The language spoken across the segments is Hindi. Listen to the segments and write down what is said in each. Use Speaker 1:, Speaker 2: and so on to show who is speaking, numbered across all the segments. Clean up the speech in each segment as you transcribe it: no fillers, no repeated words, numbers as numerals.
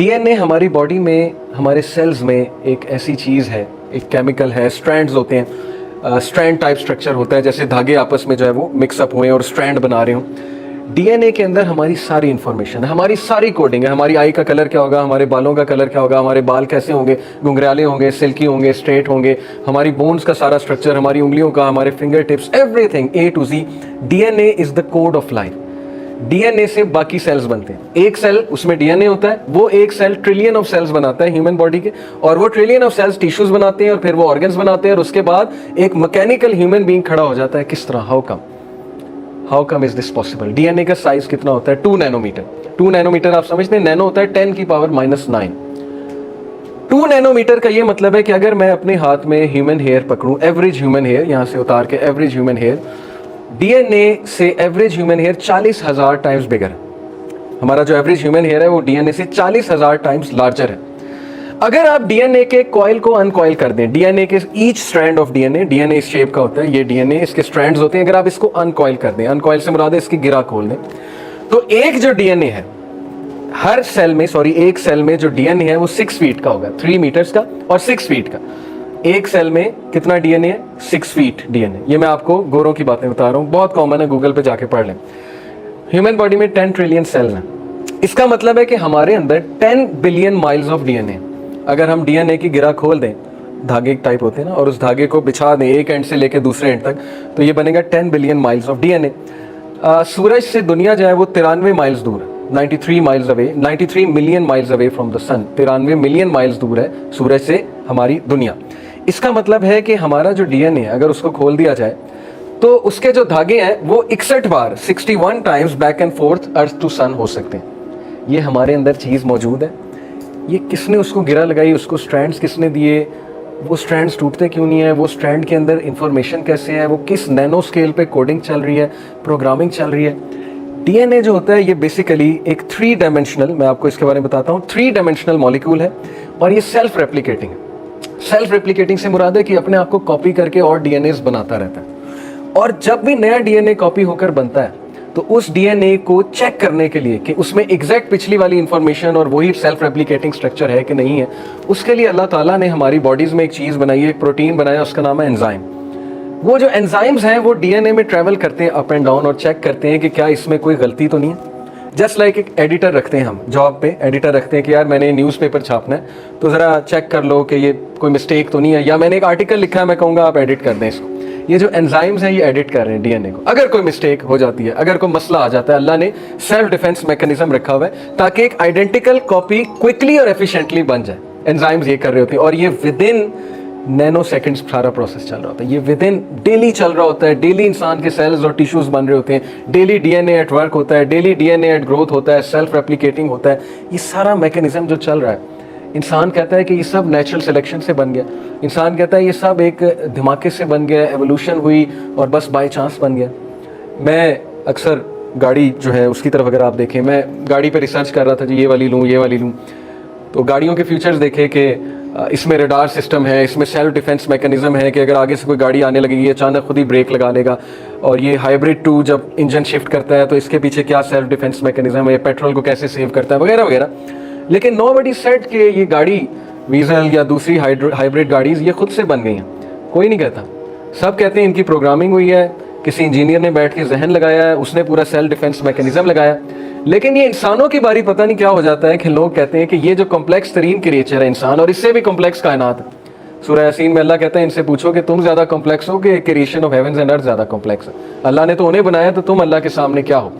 Speaker 1: डीएनए हमारी बॉडी में, हमारे सेल्स में एक ऐसी चीज़ है, एक केमिकल है, स्ट्रैंड्स होते हैं, स्ट्रैंड टाइप स्ट्रक्चर होता है, जैसे धागे आपस में जो है वो मिक्सअप हुए और स्ट्रैंड बना रहे हों। डीएनए के अंदर हमारी सारी इंफॉर्मेशन है, हमारी सारी कोडिंग है। हमारी आई का कलर क्या होगा, हमारे बालों का कलर क्या होगा, हमारे बाल कैसे होंगे, घुंघराले होंगे, सिल्की होंगे, स्ट्रेट होंगे, हमारी बोन्स का सारा स्ट्रक्चर, हमारी उंगलियों का, हमारे finger tips, everything A to Z. DNA is the code of life. DNA से बाकी सेल्स बनते हैं। एक सेल, उसमें डीएनए होता है, वो एक सेल ट्रिलियन ऑफ सेल्स बनाता है ह्यूमन बॉडी के, और वो ट्रिलियन ऑफ सेल्स टिश्यूज बनाते हैं, और फिर वो ऑर्गन्स बनाते हैं, और उसके बाद एक मैकेनिकल ह्यूमन बीइंग खड़ा हो जाता है। किस तरह? How come is this possible? DNA का साइज कितना होता है? 2 नैनोमीटर। 2 नैनोमीटर आप समझते हैं, नैनो होता है 10⁻⁹। 2 नैनोमीटर का ये मतलब है कि अगर मैं अपने हाथ में ह्यूमन हेयर पकड़ूं, एवरेज ह्यूमन हेयर, यहां से उतार के एवरेज ह्यूमन हेयर, डीएनए से average human hair 40,000 times bigger है। हमारा जो एवरेज ह्यूमन हेयर है वो डीएनए से 40,000 टाइम्स लार्जर है। अगर आप डीएनए के कॉइल को अनकॉइल कर दें, डीएनए के ईच स्ट्रैंड ऑफ डीएनए इस शेप का होता है, ये डीएनए इसके स्ट्रैंड्स होते हैं, अगर आप इसको अनकॉइल कर दें, अनकॉइल से मुराद है इसकी गिरा खोल दें, तो एक जो डीएनए है हर सेल में, एक सेल में जो डीएनए है वो 6 फीट का होगा, 3 मीटर्स का और 6 फीट का। एक सेल में कितना डीएनए है? 6 फीट डीएनए। ये मैं आपको गोरों की बातें बता रहा हूँ, बहुत कॉमन है, गूगल पे जाके पढ़ लें। ह्यूमन बॉडी में 10 ट्रिलियन सेल हैं। इसका मतलब है कि हमारे अंदर 10 बिलियन माइल्स ऑफ डीएनए। अगर हम डीएनए की गिरा खोल दें, धागे टाइप होते हैं ना, और उस धागे को बिछा दें एक एंड से लेकर दूसरे एंड तक, तो ये बनेगा 10 बिलियन माइल्स ऑफ डीएनए। सूरज से दुनिया जो है वो 93 माइल्स दूर है, 93 miles away, 93 million miles away from the sun. 93 million miles दूर है सूरज से हमारी दुनिया। इसका मतलब है कि हमारा जो डीएनए है, अगर उसको खोल दिया जाए तो उसके जो धागे हैं वो 61 बार, 61 times back and forth earth to sun हो सकते हैं। ये हमारे अंदर चीज़ मौजूद है। ये किसने उसको गिरा लगाई, उसको स्ट्रैंड्स किसने दिए, वो स्ट्रैंड्स टूटते क्यों नहीं है, वो स्ट्रैंड के अंदर इंफॉर्मेशन कैसे है, वो किस नैनो स्केल पे कोडिंग चल रही है, प्रोग्रामिंग चल रही है। डीएनए जो होता है ये बेसिकली एक 3 डायमेंशनल, मैं आपको इसके बारे में बताता हूँ, 3 डायमेंशनल मॉलिक्यूल है, और ये सेल्फ रेप्लिकेटिंग है। सेल्फ रेप्लिकेटिंग से मुराद है कि अपने आप को कॉपी करके और डीएनए बनाता रहता है, और जब भी नया डीएनए कॉपी होकर बनता है तो उस डीएनए को चेक करने के लिए कि उसमें एग्जैक्ट पिछली वाली इंफॉर्मेशन और वही सेल्फ रेप्लिकेटिंग स्ट्रक्चर है कि नहीं है, उसके लिए अल्लाह ताला ने हमारी बॉडीज में एक चीज़ बनाई है, एक प्रोटीन बनाया, उसका नाम है एंजाइम। वो जो एंजाइम्स हैं वो डीएनए में ट्रैवल करते हैं अप एंड डाउन, और चेक करते हैं कि क्या इसमें कोई गलती तो नहीं है। जस्ट लाइक एक एडिटर रखते हैं, हम जॉब पे एडिटर रखते हैं कि यार मैंने न्यूज़पेपर छापना है, तो ज़रा चेक कर लो कि ये कोई मिस्टेक तो नहीं है, या मैंने एक आर्टिकल लिखा है, मैं कहूँगा आप एडिट कर दें इसको। ये जो एंजाइम्स हैं ये एडिट कर रहे हैं डीएनए को। अगर कोई मिस्टेक हो जाती है, अगर कोई मसला आ जाता है, अल्लाह ने सेल्फ डिफेंस मैकेनिज्म रखा हुआ है ताकि एक आइडेंटिकल कॉपी क्विकली और एफिशिएंटली बन जाए। एंजाइम्स ये कर रहे होते हैं, और ये विद इन नैनो सेकंड्स सारा प्रोसेस चल रहा होता है। ये विद इन डेली चल रहा होता है, डेली इंसान के सेल्स और टिश्यूज बन रहे होते हैं, डेली डीएनए एट वर्क होता है, डेली डीएनए एट ग्रोथ होता है, सेल्फ रेप्लिकेटिंग होता है। ये सारा मैकेनिज्म जो चल रहा है, इंसान कहता है कि ये सब नेचुरल सिलेक्शन से बन गया, इंसान कहता है ये सब एक धमाके से बन गया, एवोल्यूशन हुई और बस बाय चांस बन गया। मैं अक्सर गाड़ी जो है उसकी तरफ अगर आप देखें, मैं गाड़ी पे रिसर्च कर रहा था जी, ये वाली लूँ ये वाली लूँ, तो गाड़ियों के फीचर्स देखे कि इसमें रडार सिस्टम है, इसमें सेल्फ डिफेंस मैकेनिज्म है कि अगर आगे से कोई गाड़ी आने लगेगी अचानक खुद ही ब्रेक लगा लेगा, और ये हाइब्रिड 2 जब इंजन शिफ्ट करता है तो इसके पीछे क्या सेल्फ डिफेंस मैकेनिज्म है, पेट्रोल को कैसे सेव करता है, वगैरह वगैरह। लेकिन नोबडी सेड कि ये गाड़ी वीजल या दूसरी हाइब्रिड गाड़ीज ये खुद से बन गई हैं, कोई नहीं कहता। सब कहते हैं इनकी प्रोग्रामिंग हुई है, किसी इंजीनियर ने बैठ के जहन लगाया है, उसने पूरा सेल्फ डिफेंस मैकेनिज्म लगाया। लेकिन ये इंसानों की बारी पता नहीं क्या हो जाता है कि लोग कहते हैं कि ये जो कॉम्प्लेक्स तरीन क्रिएचर है इंसान, और इससे भी कॉम्प्लेक्स कायनात है। सूरह यासीन में अल्लाह कहता है इनसे पूछो कि तुम ज्यादा कॉम्प्लेक्स हो कि creation of heavens and earth ज्यादा कॉम्प्लेक्स है। अल्लाह ने तो उन्हें बनाया, तो तुम अल्लाह के सामने क्या हो।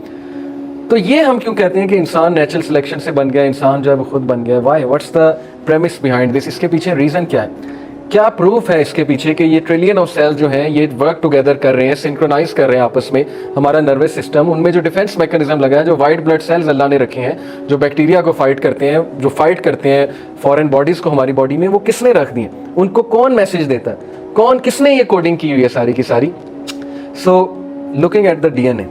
Speaker 1: तो ये हम क्यों कहते हैं कि इंसान नेचुरल सिलेक्शन से बन गया, इंसान जो है वो खुद बन गया, why, what's the premise behind this, इसके पीछे रीजन क्या है, क्या प्रूफ है इसके पीछे कि ये ट्रिलियन ऑफ सेल्स जो हैं ये वर्क टुगेदर कर रहे हैं, सिंक्रोनाइज कर रहे हैं आपस में। हमारा नर्वस सिस्टम, उनमें जो डिफेंस मैकेनिज्म लगा है, जो वाइट ब्लड सेल्स अल्लाह ने रखे हैं, जो बैक्टीरिया को फाइट करते हैं, जो फाइट करते हैं फॉरेन बॉडीज को हमारी बॉडी में, वो किसने रख दिए, उनको कौन मैसेज देता है, कौन, किसने ये कोडिंग की हुई है सारी की सारी। So looking at the DNA,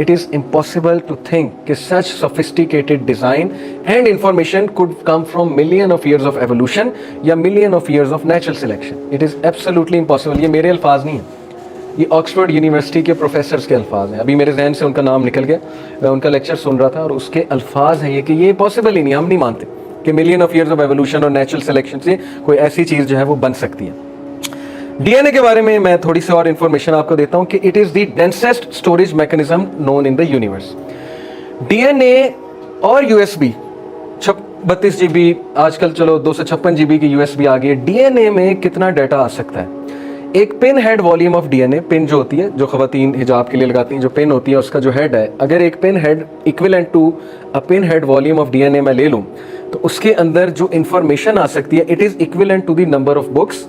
Speaker 1: it is impossible to think that such sophisticated design and information could come from million of years of evolution या million of years of natural selection. It is absolutely impossible. ये मेरे अल्फाज नहीं है, ये ऑक्सफोर्ड यूनिवर्सिटी के प्रोफेसर्स के अल्फाज हैं। अभी मेरे जहन से उनका नाम निकल गया, मैं उनका लेक्चर सुन रहा था और उसके अल्फाज हैं ये कि ये पॉसिबल ही नहीं, हम नहीं मानते। कि million of years of evolution और नेचुरल सिलेक्शन से कोई ऐसी चीज़ जो है वो बन सकती है। डीएनए के बारे में मैं थोड़ी सी और इंफॉर्मेशन आपको देता हूं कि it is the densest storage mechanism known in the universe. DNA और यूएसबी 32 GB, आजकल चलो 256 GB की यूएसबी आ गई है। डीएनए में कितना डाटा आ सकता है? एक pin head volume of DNA, pin जो होती है जो खवातीन हिजाब के लिए लगाती हैं, जो पिन होती है उसका जो हेड है, अगर एक pin head equivalent to a pin head volume of DNA मैं ले लूँ तो उसके अंदर जो इंफॉर्मेशन आ सकती है it is equivalent to the number of books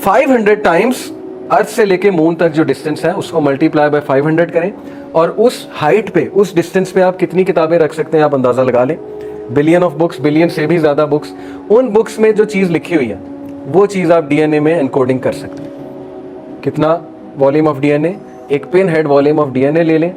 Speaker 1: 500 times. Earth से लेके मून तक जो डिस्टेंस है उसको मल्टीप्लाई बाय 500 करें और उस हाइट पे, उस डिस्टेंस पे आप कितनी किताबें रख सकते हैं आप अंदाज़ा लगा लें। बिलियन ऑफ बुक्स, बिलियन से भी ज़्यादा बुक्स। उन बुक्स में जो चीज़ लिखी हुई है वो चीज़ आप डीएनए में एनकोडिंग कर सकते हैं। कितना वॉल्यूम ऑफ डीएनए? एक pin head volume of DNA ले लें,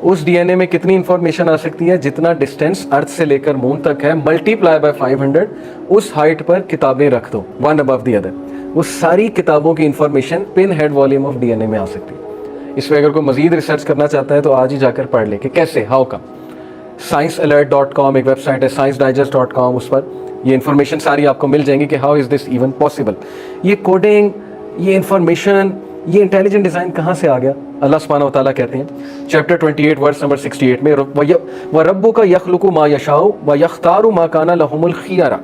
Speaker 1: उस डीएनए में कितनी इंफॉर्मेशन आ सकती है? जितना डिस्टेंस अर्थ से लेकर मून तक है, मल्टीप्लाई बाय 500, उस हाइट पर किताबें रख दो वन अबव द अदर, वो सारी किताबों की information pin head volume of DNA में आ सकती है। इस पर अगर कोई मजीद रिसर्च करना चाहता है तो आज ही जाकर पढ़ ले कि कैसे, हाउ कम। sciencealert.com एक वेबसाइट है, sciencedigest.com, उस पर ये इन्फॉर्मेशन सारी आपको मिल जाएंगी कि how is this even possible. ये कोडिंग, ये इंफॉर्मेशन, ये इंटेलिजेंट डिज़ाइन कहाँ से आ गया? अल्लाह सुब्हानहू व तआला कहते हैं चैप्टर 28 वर्स नंबर 68 में, व रब्बुका यखलुकु मा यशाउ व यख्तारु मा काना लहुमुल खियरा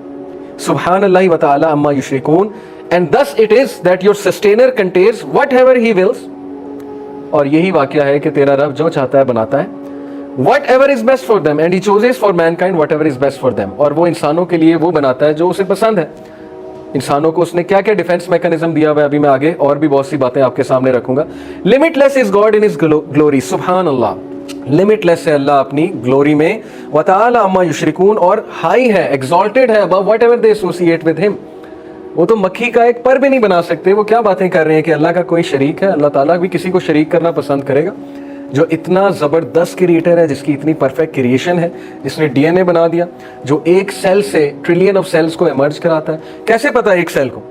Speaker 1: सुब्हानल्लाहि व तआला अम्मा युश्रिकून and thus it is that your sustainer contains whatever he wills. और यही वाकया है कि तेरा रब जो चाहता है बनाता है। Whatever is best for them and he chooses for mankind whatever is best for them, और वो इंसानों के लिए वो बनाता है जो उसे पसंद है। इंसानों को उसने क्या क्या डिफेंस मैकेनिज्म दिया हुआ है, अभी मैं आगे और भी बहुत सी बातें आपके सामने रखूंगा। Limitless is God in his glory, सुभान अल्लाह, लिमिटलेस है अल्लाह अपनी ग्लोरी में। व तआला अम्मा युश्रिकून, और हाई है, एग्जॉल्टेड है above whatever they associate with him. वो तो मक्खी का एक पर भी नहीं बना सकते। वो क्या बातें कर रहे हैं कि अल्लाह का कोई शरीक है? अल्लाह ताला भी किसी को शरीक करना पसंद करेगा? जो इतना ज़बरदस्त क्रिएटर है, जिसकी इतनी परफेक्ट क्रिएशन है, जिसने डीएनए बना दिया, जो एक सेल से ट्रिलियन ऑफ सेल्स को इमर्ज कराता है। कैसे पता है एक सेल को?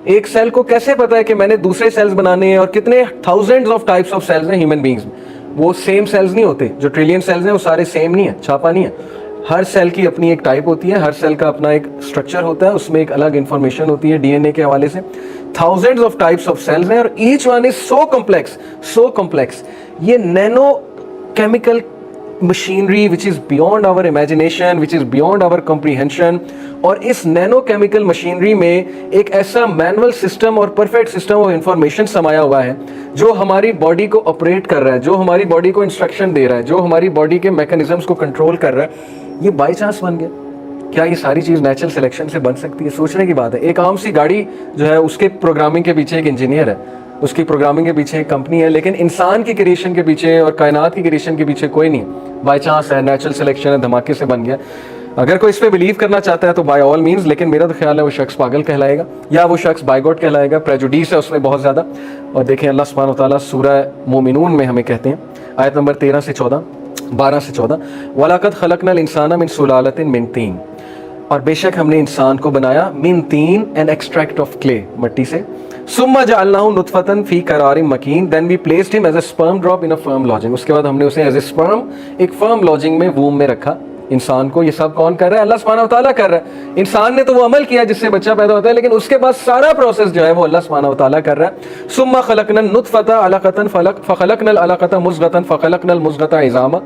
Speaker 1: एक सेल को कैसे पता है कि मैंने दूसरे सेल्स बनाने हैं? और कितने thousands of types of cells हैं ह्यूमन बींग्स में। वो सेम सेल्स नहीं होते, जो ट्रिलियन सेल्स हैं वो सारे सेम नहीं है, छापा नहीं है। हर सेल की अपनी एक टाइप होती है, हर सेल का अपना एक स्ट्रक्चर होता है, उसमें एक अलग इंफॉर्मेशन होती है डीएनए के हवाले से। Thousands of types of cells हैं और each one is so complex, so complex. ये nano chemical machinery which is beyond our imagination, which is beyond our comprehension. और इस नैनो केमिकल मशीनरी में एक ऐसा मैनुअल सिस्टम और परफेक्ट सिस्टम ऑफ इंफॉर्मेशन समाया हुआ है जो हमारी बॉडी को ऑपरेट कर रहा है, जो हमारी बॉडी को इंस्ट्रक्शन दे रहा है, जो हमारी बॉडी के मैकेनिज्म्स को कंट्रोल कर रहा है। ये बाई चांस बन गया। क्या ये सारी चीज़ नेचुरल सिलेक्शन से बन सकती है? सोचने की बात है। एक आम सी गाड़ी जो है उसके प्रोग्रामिंग के पीछे एक इंजीनियर है, उसकी प्रोग्रामिंग के पीछे एक कंपनी है, लेकिन इंसान की क्रिएशन के पीछे और कायनात की क्रिएशन के पीछे कोई नहीं है। बाई चांस है, नेचुरल सिलेक्शन है, धमाके से बन गया। अगर कोई इस पर बिलीव करना चाहता है तो बाय ऑल मीन्स, लेकिन मेरा तो ख्याल है वो शख्स पागल कहलाएगा या वो शख्स बाइगॉट कहलाएगा। प्रेजुडिस है उसमें बहुत ज़्यादा। और देखें अल्लाह सुब्हानहू व तआला सूरह मोमिनून में हमें कहते हैं, आयत नंबर 12 से 14, वलाकद खलकनल इंसाना मिन सुलालतिन मिन तीन, और बेशक हमने इंसान को बनाया मिन तीन, एन एक्सट्रैक्ट ऑफ क्ले, मिट्टी से। सुम्मा जअलनाहु नुतफतन फी करारिन मकीन, then we placed him as a sperm drop in a firm lodging. उसके बाद हमने उसे एज ए स्पर्म एक फर्म लॉजिंग में, वूम में रखा। इंसान को ये सब कौन कर रहा है? अल्लाह सुब्हानहू व तआला कर रहा है। इंसान ने तो वो अमल किया जिससे बच्चा पैदा होता है, लेकिन उसके बाद सारा प्रोसेस जो है वो अल्लाह सुब्हानहू व तआला कर रहा है। सुम्मा खलकनल नुतफता अलकतन फखलकनल अलकता मुज़गतन फखलकनल मुज़गता इज़ामा,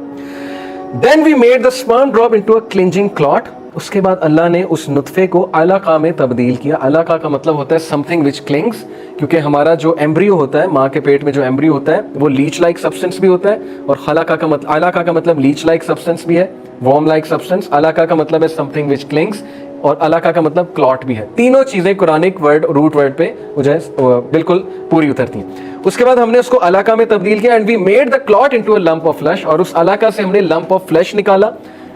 Speaker 1: then we made the sperm drop into a clinging clot. उसके बाद अल्लाह ने उस नुतफे को अलका में तब्दील किया। अलका का मतलब होता है समथिंग विच क्लिंग्स, क्योंकि हमारा जो एम्ब्रियो होता है, माँ के पेट में जो एम्ब्रियो होता है, वो लीच लाइक सब्सटेंस भी होता है। और अलका का मतलब लीच लाइक सब्सटेंस भी है, वॉर्म लाइक सब्सटेंस। अलका का मतलब है समथिंग विच क्लिंग्स, और अलका का मतलब क्लॉट भी है। तीनों चीज़ें कुरानिक वर्ड, रूट वर्ड पे वो जो है बिल्कुल पूरी उतरती हैं। उसके बाद हमने उसको अलका में तब्दील किया, and we made the clot into a lump of flesh, और उस अलका से हमने लंप ऑफ फ्लैश निकाला,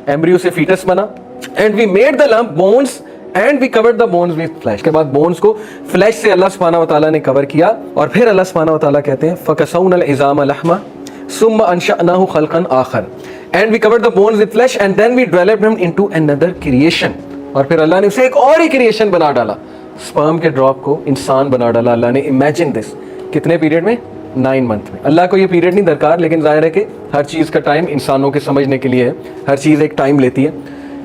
Speaker 1: एम्ब्रियो से फीटस बना। And we made the lump bones and we covered the bones with flesh. के बाद बोन्स को फ्लैश से अल्लाह सुब्हानहू व तआला ने कवर किया। और फिर अल्लाह सुब्हानहू व तआला कहते हैं फकसौनल इज़ाम लहमा सुम्मा अंशअनाहु खल्कन आखर, and we covered the bones with flesh and then we developed him into another creation. और फिर अल्लाह ने उसे एक और ही क्रिएशन बना डाला, स्पर्म के ड्रॉप को इंसान बना डाला अल्लाह ने। इमेजिन दिस, कितने पीरियड में? 9 मंथ में। अल्लाह को ये पीरियड नहीं दरकार, लेकिन जाहिर है कि हर चीज़ का टाइम इंसानों के समझने के लिए है, हर चीज़ एक टाइम लेती है।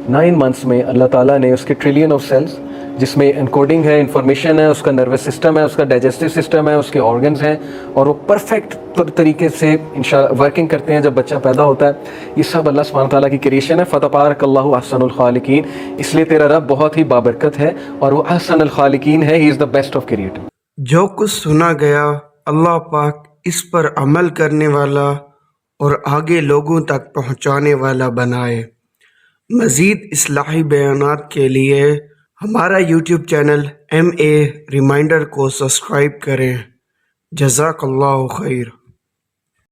Speaker 1: 9 मंथ्स में अल्लाह ताला ने उसके ट्रिलियन ऑफ सेल्स, जिसमें एनकोडिंग है, इंफॉर्मेशन है, उसका नर्वस सिस्टम है, उसका डाइजेस्टिव सिस्टम है, उसके ऑर्गन्स हैं, और वो परफेक्ट तरीके से इंशाल्लाह वर्किंग करते हैं जब बच्चा पैदा होता है। ये सब अल्लाह सुब्हानहू तआला की क्रिएशन है। फतबारकल्लाहु अहसनुल खालिकीन। इसलिए तेरा रब बहुत ही बाबरकत है और वो अहसनुल खालिकीन है। He is the best of creator.
Speaker 2: जो कुछ सुना गया अल्लाह पाक इस पर अमल करने वाला और आगे लोगों तक पहुँचाने वाला बनाए। मज़ीद इस्लाही बयानात के लिए हमारा यूट्यूब चैनल MA रिमाइंडर को सब्सक्राइब करें। जज़ाकल्लाहु खैर।